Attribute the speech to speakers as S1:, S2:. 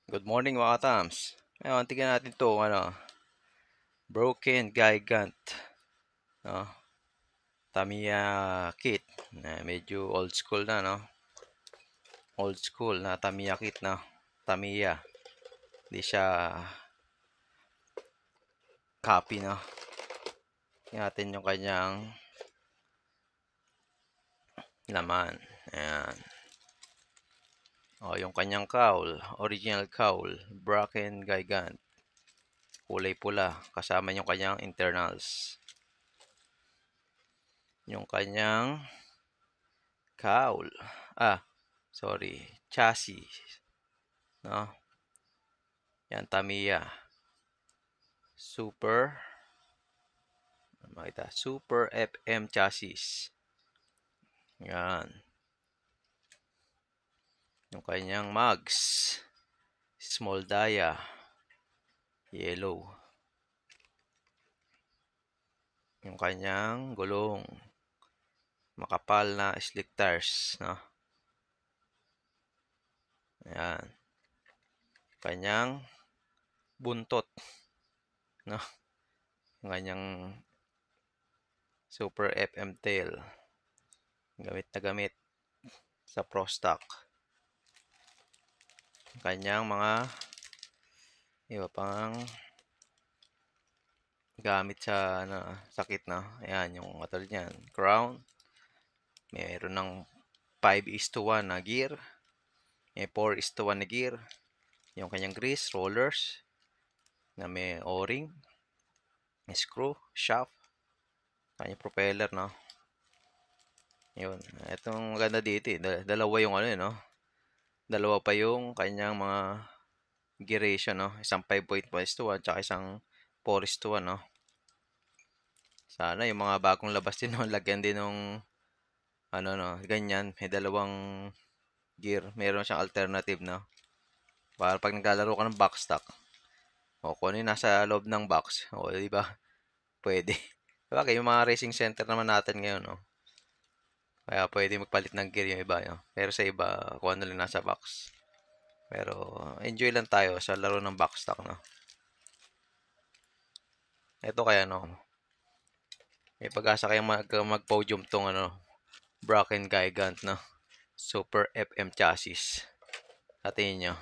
S1: Good morning mga katams. Ngayon, tingnan natin to broken gigant, no? Tamiya kit. Medyo old school na, no? Old school na Tamiya kit, no? Tamiya. Hindi siya copy, no? Tingnan natin yung kanyang laman. Ayan. Yung kanyang cowl. Original cowl. Broken gigant. Kulay pula. Kasama yung kanyang internals. Yung kanyang cowl. Sorry. Chassis. No? Yan, Tamiya. Super FM chassis. Yan. Yung kanyang mugs. Small dia. Yellow. Yung kanyang gulong. Makapal na slick tires. No? Yan. Kanyang buntot. No? Yung kanyang Super FM tail. Gamit na gamit sa Pro Stock. Kanyang mga iba pang gamit sa sakit na. Ayan, yung matol niyan. Crown. Mayroon ng 5:1 na gear. May 4:1 na gear. Yung kanyang grease, rollers. Na may o-ring. May screw, shaft. Kanyang propeller, no? Yun. Itong maganda dito eh. Dalawa yung no? Dalawa pa yung kanyang mga gear ratio, no? Isang 5.1:1 tsaka isang 4:1, no? Sana yung mga bagong labas din, no? Lagyan din ng ganyan. May dalawang gear. Meron siyang alternative, no? Para pag naglalaro ka ng box stock, kung ano yung nasa loob ng box, di ba? Pwede. Diba, yung mga racing center naman natin ngayon, no? Kaya pwede magpalit ng gear yung iba, no? Pero sa iba, kung ano lang nasa box. Pero enjoy lang tayo sa laro ng box stock, no? Ito kaya, no? May pag-asa kayang mag-podium tong Broken Gigant, no? Super FM chassis. Atin nyo.